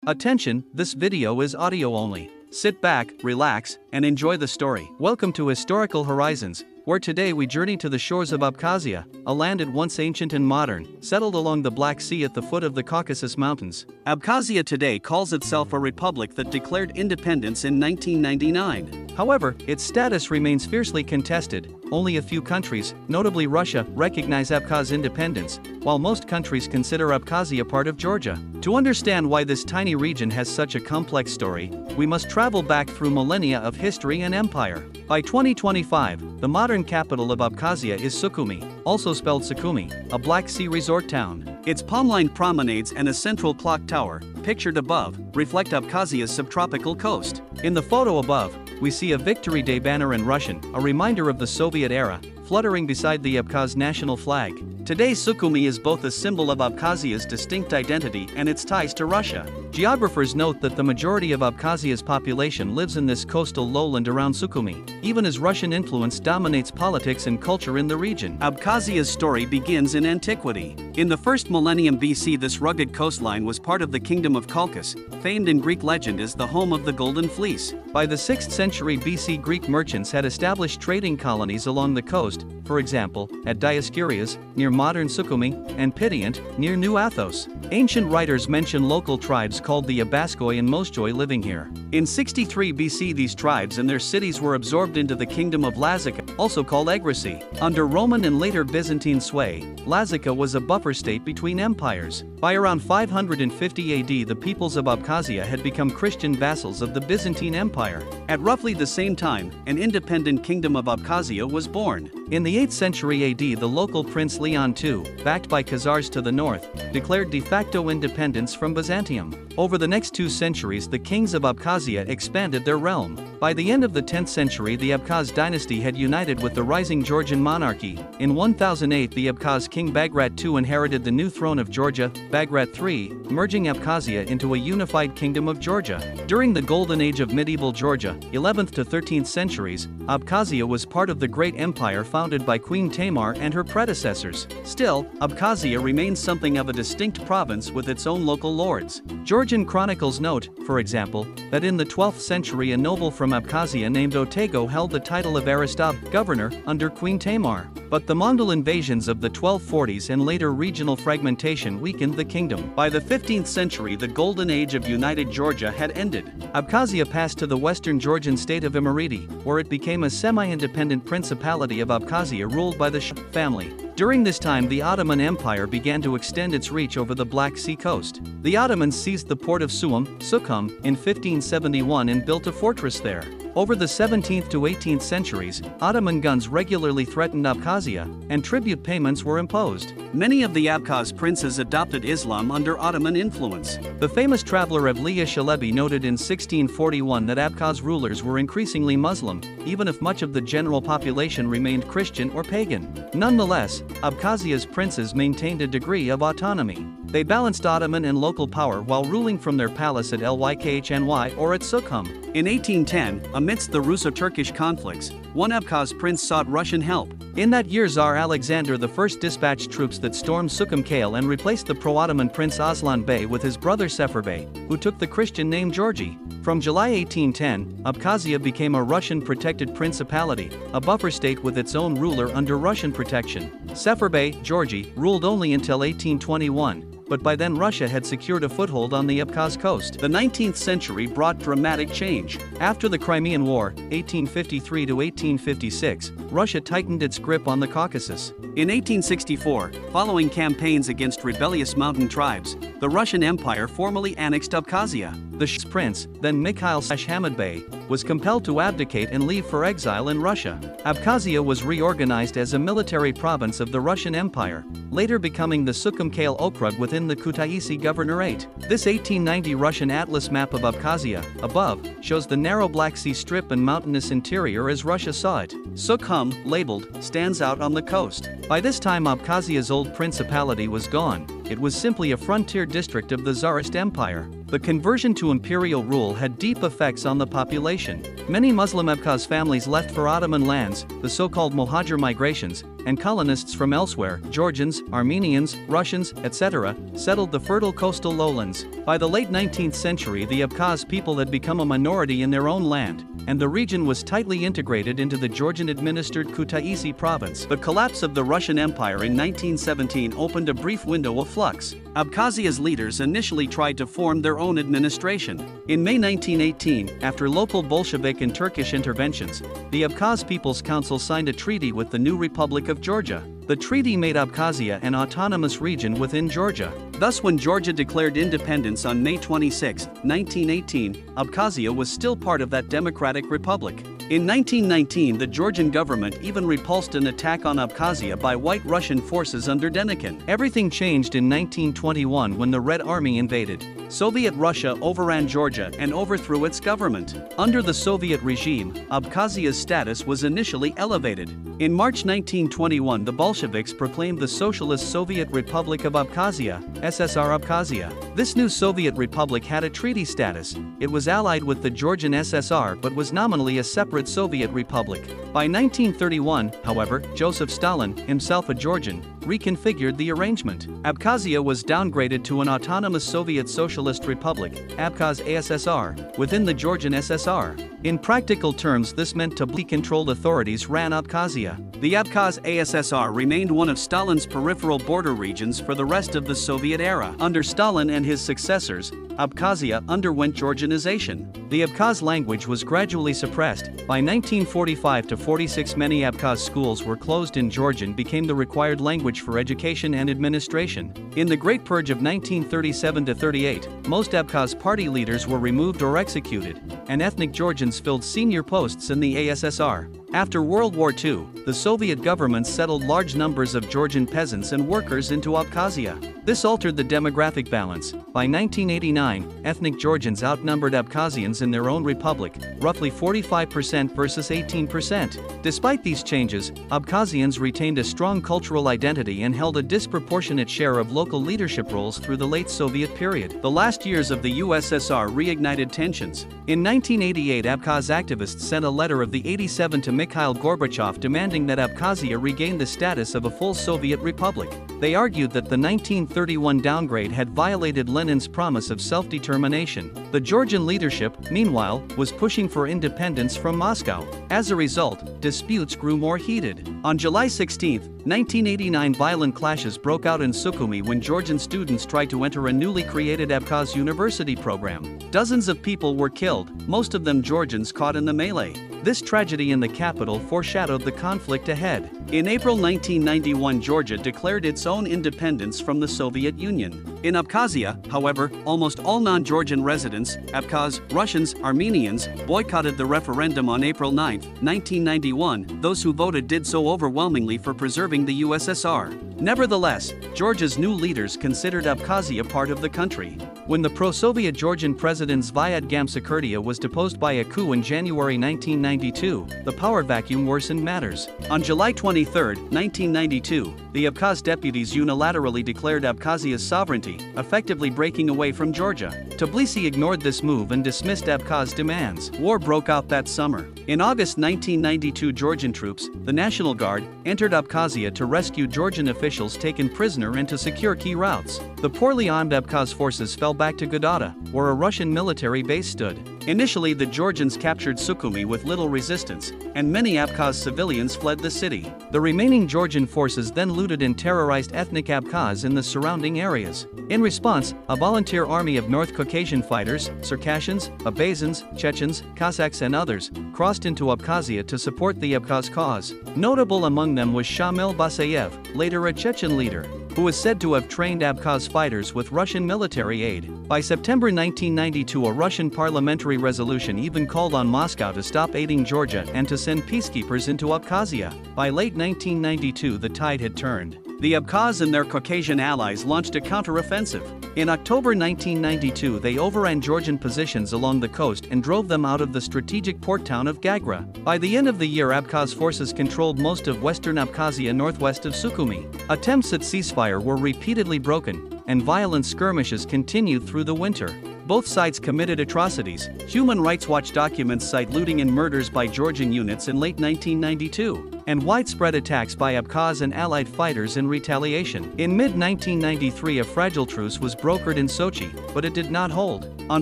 Attention, this video is audio only. Sit back, relax, and enjoy the story. Welcome to Historical Horizons, where today we journey to the shores of Abkhazia, a land at once ancient and modern, settled along the Black Sea at the foot of the Caucasus Mountains. Abkhazia today calls itself a republic that declared independence in 1999. However, its status remains fiercely contested. Only a few countries, notably Russia, recognize Abkhaz independence, while most countries consider Abkhazia part of Georgia. To understand why this tiny region has such a complex story, we must travel back through millennia of history and empire. By 2025, the modern capital of Abkhazia is Sukhumi, also spelled Sukhumi, a Black Sea resort town. Its palm-lined promenades and a central clock tower, pictured above, reflect Abkhazia's subtropical coast. In the photo above, we see a Victory Day banner in Russian, a reminder of the Soviet era, fluttering beside the Abkhaz national flag. Today Sukhumi is both a symbol of Abkhazia's distinct identity and its ties to Russia. Geographers note that the majority of Abkhazia's population lives in this coastal lowland around Sukhumi, even as Russian influence dominates politics and culture in the region. Abkhazia's story begins in antiquity. In the first millennium BC, this rugged coastline was part of the kingdom of Colchis, famed in Greek legend as the home of the Golden Fleece. By the 6th century BC, Greek merchants had established trading colonies along the coast, for example, at Dioscurias, near modern Sukhumi, and Pitiant, near New Athos. Ancient writers mention local tribes called the Abaskoi and Moshchoi living here. In 63 BC, these tribes and their cities were absorbed into the kingdom of Lazica, also called Egrisi. Under Roman and later Byzantine sway, Lazica was a buffer state between empires. By around 550 AD, the peoples of Abkhazia had become Christian vassals of the Byzantine Empire. At roughly the same time, an independent kingdom of Abkhazia was born. In the 8th century AD, the local prince Leon II, backed by Khazars to the north, declared de facto independence from Byzantium. Over the next 2 centuries, the kings of Abkhazia expanded their realm. By the end of the 10th century, the Abkhaz dynasty had united with the rising Georgian monarchy. In 1008, the Abkhaz king Bagrat II inherited the new throne of Georgia, Bagrat III, merging Abkhazia into a unified kingdom of Georgia. During the golden age of medieval Georgia, 11th to 13th centuries, Abkhazia was part of the great empire founded by Queen Tamar and her predecessors. Still, Abkhazia remains something of a distinct province with its own local lords. Georgian chronicles note, for example, that in the 12th century a noble from Abkhazia named Otego held the title of Aristov, governor, under Queen Tamar. But the Mongol invasions of the 1240s and later regional fragmentation weakened the kingdom. By the 15th century, the golden age of united Georgia had ended. Abkhazia passed to the western Georgian state of Imereti, where it became a semi-independent principality of Abkhazia ruled by the Shah family. During this time, the Ottoman Empire began to extend its reach over the Black Sea coast. The Ottomans seized the port of Sukhum, in 1571 and built a fortress there. Over the 17th to 18th centuries, Ottoman guns regularly threatened Abkhazia, and tribute payments were imposed. Many of the Abkhaz princes adopted Islam under Ottoman influence. The famous traveler Evliya Shalebi noted in 1641 that Abkhaz rulers were increasingly Muslim, even if much of the general population remained Christian or pagan. Nonetheless, Abkhazia's princes maintained a degree of autonomy. They balanced Ottoman and local power while ruling from their palace at Lykhny or at Sukhum. In 1810, amidst the Russo-Turkish conflicts, one Abkhaz prince sought Russian help. In that year, Tsar Alexander I dispatched troops that stormed Sukhum Kale and replaced the pro-Ottoman Prince Aslan Bey with his brother Sefer Bey, who took the Christian name Georgi. From July 1810, Abkhazia became a Russian-protected principality, a buffer state with its own ruler under Russian protection. Sefer Bey, Georgi, ruled only until 1821. But by then Russia had secured a foothold on the Abkhaz coast. The 19th century brought dramatic change. After the Crimean War, 1853 to 1856, Russia tightened its grip on the Caucasus. In 1864, following campaigns against rebellious mountain tribes, the Russian Empire formally annexed Abkhazia. The Shah's prince, then Mikhail Hamid Bey, was compelled to abdicate and leave for exile in Russia. Abkhazia was reorganized as a military province of the Russian Empire, later becoming the Sukhum Kale Okrug within the Kutaisi Governorate. This 1890 Russian atlas map of Abkhazia, above, shows the narrow Black Sea strip and mountainous interior as Russia saw it. Sukhum, labeled, stands out on the coast. By this time Abkhazia's old principality was gone. It was simply a frontier district of the Tsarist Empire. The conversion to imperial rule had deep effects on the population. Many Muslim Abkhaz families left for Ottoman lands, the so-called Muhajir migrations, and colonists from elsewhere, Georgians, Armenians, Russians, etc., settled the fertile coastal lowlands. By the late 19th century, the Abkhaz people had become a minority in their own land, and the region was tightly integrated into the Georgian-administered Kutaisi province. The collapse of the Russian Empire in 1917 opened a brief window of flux. Abkhazia's leaders initially tried to form their own administration. In May 1918, after local Bolshevik and Turkish interventions, the Abkhaz People's Council signed a treaty with the new Republic of Georgia. The treaty made Abkhazia an autonomous region within Georgia. Thus, when Georgia declared independence on May 26, 1918, Abkhazia was still part of that democratic republic. In 1919, the Georgian government even repulsed an attack on Abkhazia by White Russian forces under Denikin. Everything changed in 1921 when the Red Army invaded. Soviet Russia overran Georgia and overthrew its government. Under the Soviet regime, Abkhazia's status was initially elevated. In March 1921, the Bolsheviks proclaimed the Socialist Soviet Republic of Abkhazia, SSR Abkhazia. This new Soviet republic had a treaty status. It was allied with the Georgian SSR but was nominally a separate Soviet republic. By 1931, however, Joseph Stalin, himself a Georgian, reconfigured the arrangement. Abkhazia was downgraded to an autonomous Soviet Socialist Republic, Abkhaz ASSR, within the Georgian SSR. In practical terms, this meant Tabli-controlled authorities ran Abkhazia. The Abkhaz ASSR remained one of Stalin's peripheral border regions for the rest of the Soviet era. Under Stalin and his successors, Abkhazia underwent Georgianization. The Abkhaz language was gradually suppressed. By 1945-46, many Abkhaz schools were closed in Georgian became the required language for education and administration. In the Great Purge of 1937-38, most Abkhaz party leaders were removed or executed, and ethnic Georgians filled senior posts in the ASSR. After World War II, the Soviet government settled large numbers of Georgian peasants and workers into Abkhazia. This altered the demographic balance. By 1989, ethnic Georgians outnumbered Abkhazians in their own republic, roughly 45% versus 18%. Despite these changes, Abkhazians retained a strong cultural identity and held a disproportionate share of local leadership roles through the late Soviet period. The last years of the USSR reignited tensions. In 1988, Abkhaz activists sent a letter of the 87 to Mikhail Gorbachev demanding that Abkhazia regain the status of a full Soviet republic. They argued that the 1931 downgrade had violated Lenin's promise of self-determination. The Georgian leadership, meanwhile, was pushing for independence from Moscow. As a result, disputes grew more heated. On July 16, 1989, violent clashes broke out in Sukhumi when Georgian students tried to enter a newly created Abkhaz university program. Dozens of people were killed, most of them Georgians caught in the melee. This tragedy in the capital foreshadowed the conflict ahead. In April 1991, Georgia declared its own independence from the Soviet Union. In Abkhazia, however, almost all non-Georgian residents, Abkhaz, Russians, Armenians, boycotted the referendum on April 9, 1991. Those who voted did so overwhelmingly for preserving the USSR. Nevertheless, Georgia's new leaders considered Abkhazia part of the country. When the pro-Soviet Georgian president Zviad Gamsakhurdia was deposed by a coup in January 1992, the power vacuum worsened matters. On July 23, 1992, the Abkhaz deputies unilaterally declared Abkhazia's sovereignty, effectively breaking away from Georgia. Tbilisi ignored this move and dismissed Abkhaz demands. War broke out that summer. In August 1992, Georgian troops, the National Guard, entered Abkhazia to rescue Georgian officials taken prisoner and to secure key routes. The poorly armed Abkhaz forces fell back to Gudauta, where a Russian military base stood. Initially, the Georgians captured Sukhumi with little resistance, and many Abkhaz civilians fled the city. The remaining Georgian forces then looted and terrorized ethnic Abkhaz in the surrounding areas. In response, a volunteer army of North Caucasian fighters, Circassians, Abazins, Chechens, Cossacks and others, crossed into Abkhazia to support the Abkhaz cause. Notable among them was Shamil Basayev, later a Chechen leader, who is said to have trained Abkhaz fighters with Russian military aid. By September 1992, a Russian parliamentary resolution even called on Moscow to stop aiding Georgia and to send peacekeepers into Abkhazia. By late 1992, the tide had turned. The Abkhaz and their Caucasian allies launched a counteroffensive. In October 1992, they overran Georgian positions along the coast and drove them out of the strategic port town of Gagra. By the end of the year, Abkhaz forces controlled most of western Abkhazia northwest of Sukhumi. Attempts at ceasefire were repeatedly broken, and violent skirmishes continued through the winter. Both sides committed atrocities. Human Rights Watch documents cite looting and murders by Georgian units in late 1992. and widespread attacks by Abkhaz and allied fighters in retaliation. In mid-1993 a fragile truce was brokered in Sochi, but it did not hold. On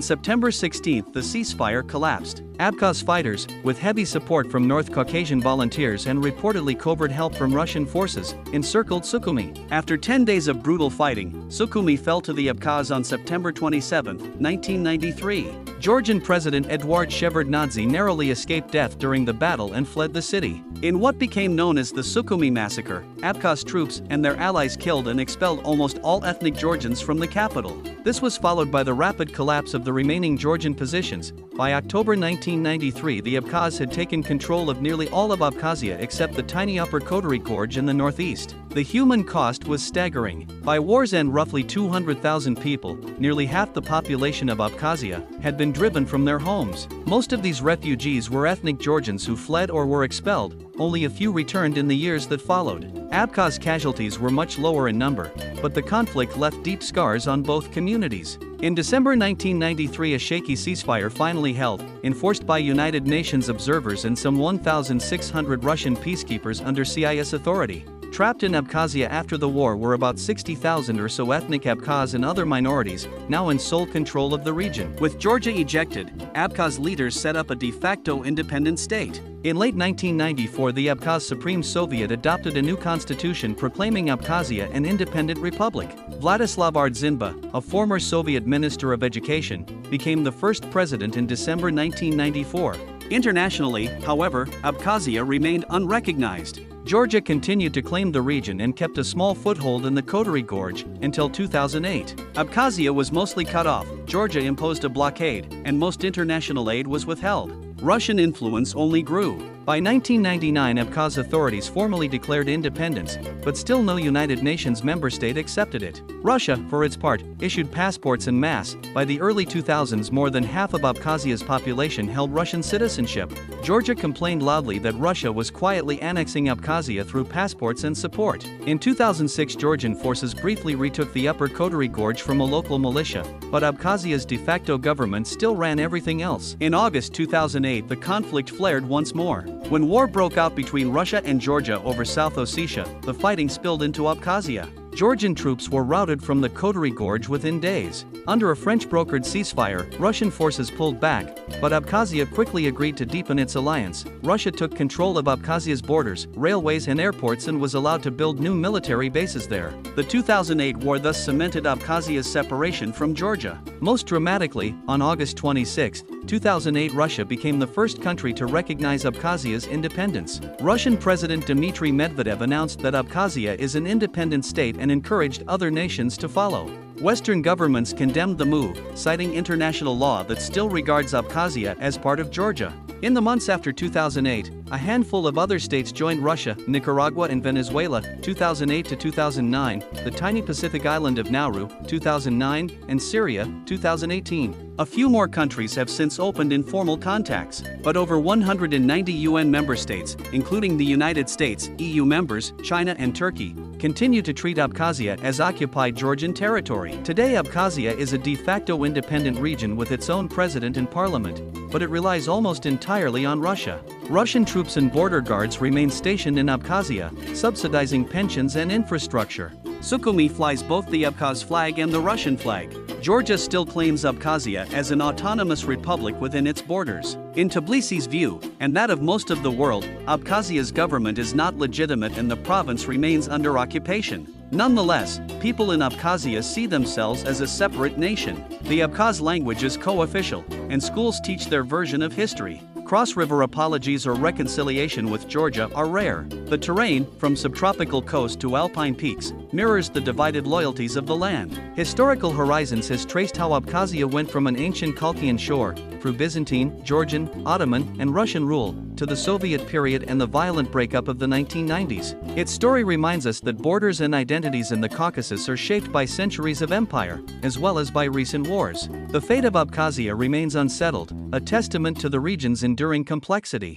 September 16 the ceasefire collapsed. Abkhaz fighters, with heavy support from North Caucasian volunteers and reportedly covert help from Russian forces, encircled Sukhumi. After 10 days of brutal fighting, Sukhumi fell to the Abkhaz on September 27, 1993. Georgian President Eduard Shevardnadze narrowly escaped death during the battle and fled the city. In what became known as the Sukhumi massacre, Abkhaz troops and their allies killed and expelled almost all ethnic Georgians from the capital. This was followed by the rapid collapse of the remaining Georgian positions. By October 1993 the Abkhaz had taken control of nearly all of Abkhazia except the tiny upper Kotori Gorge in the northeast. The human cost was staggering. By war's end roughly 200,000 people, nearly half the population of Abkhazia, had been driven from their homes. Most of these refugees were ethnic Georgians who fled or were expelled. Only a few returned in the years that followed. Abkhaz casualties were much lower in number, but the conflict left deep scars on both communities. In December 1993 a shaky ceasefire finally held, enforced by United Nations observers and some 1,600 Russian peacekeepers under CIS authority. Trapped in Abkhazia after the war were about 60,000 or so ethnic Abkhaz and other minorities, now in sole control of the region. With Georgia ejected, Abkhaz leaders set up a de facto independent state. In late 1994 the Abkhaz Supreme Soviet adopted a new constitution proclaiming Abkhazia an independent republic. Vladislav Ardzinba, a former Soviet Minister of Education, became the first president in December 1994. Internationally, however, Abkhazia remained unrecognized. Georgia continued to claim the region and kept a small foothold in the Kotori Gorge until 2008. Abkhazia was mostly cut off, Georgia imposed a blockade, and most international aid was withheld. Russian influence only grew. By 1999 Abkhaz authorities formally declared independence, but still no United Nations member state accepted it. Russia, for its part, issued passports en masse. By the early 2000s more than half of Abkhazia's population held Russian citizenship. Georgia complained loudly that Russia was quietly annexing Abkhazia through passports and support. In 2006 Georgian forces briefly retook the upper Kotori Gorge from a local militia, but Abkhazia's de facto government still ran everything else. In August 2008 the conflict flared once more. When war broke out between Russia and Georgia over South Ossetia, the fighting spilled into Abkhazia. Georgian troops were routed from the Kotori Gorge within days. Under a French-brokered ceasefire, Russian forces pulled back, but Abkhazia quickly agreed to deepen its alliance. Russia took control of Abkhazia's borders, railways and airports and was allowed to build new military bases there. The 2008 war thus cemented Abkhazia's separation from Georgia. Most dramatically, on August 26, 2008 Russia became the first country to recognize Abkhazia's independence. Russian President Dmitry Medvedev announced that Abkhazia is an independent state and encouraged other nations to follow. Western governments condemned the move, citing international law that still regards Abkhazia as part of Georgia. In the months after 2008, a handful of other states joined Russia, Nicaragua and Venezuela, 2008 to 2009, the tiny Pacific island of Nauru, 2009, and Syria, 2018. A few more countries have since opened informal contacts, but over 190 UN member states, including the United States, EU members, China and Turkey, continue to treat Abkhazia as occupied Georgian territory. Today Abkhazia is a de facto independent region with its own president and parliament, but it relies almost entirely on Russia. Russian troops and border guards remain stationed in Abkhazia, subsidizing pensions and infrastructure. Sukhumi flies both the Abkhaz flag and the Russian flag. Georgia still claims Abkhazia as an autonomous republic within its borders. In Tbilisi's view, and that of most of the world, Abkhazia's government is not legitimate and the province remains under occupation. Nonetheless, people in Abkhazia see themselves as a separate nation. The Abkhaz language is co-official, and schools teach their version of history. Cross-river apologies or reconciliation with Georgia are rare. The terrain, from subtropical coast to alpine peaks, mirrors the divided loyalties of the land. Historical Horizons has traced how Abkhazia went from an ancient Colchian shore, through Byzantine, Georgian, Ottoman, and Russian rule, to the Soviet period and the violent breakup of the 1990s. Its story reminds us that borders and identities in the Caucasus are shaped by centuries of empire, as well as by recent wars. The fate of Abkhazia remains unsettled, a testament to the region's enduring complexity.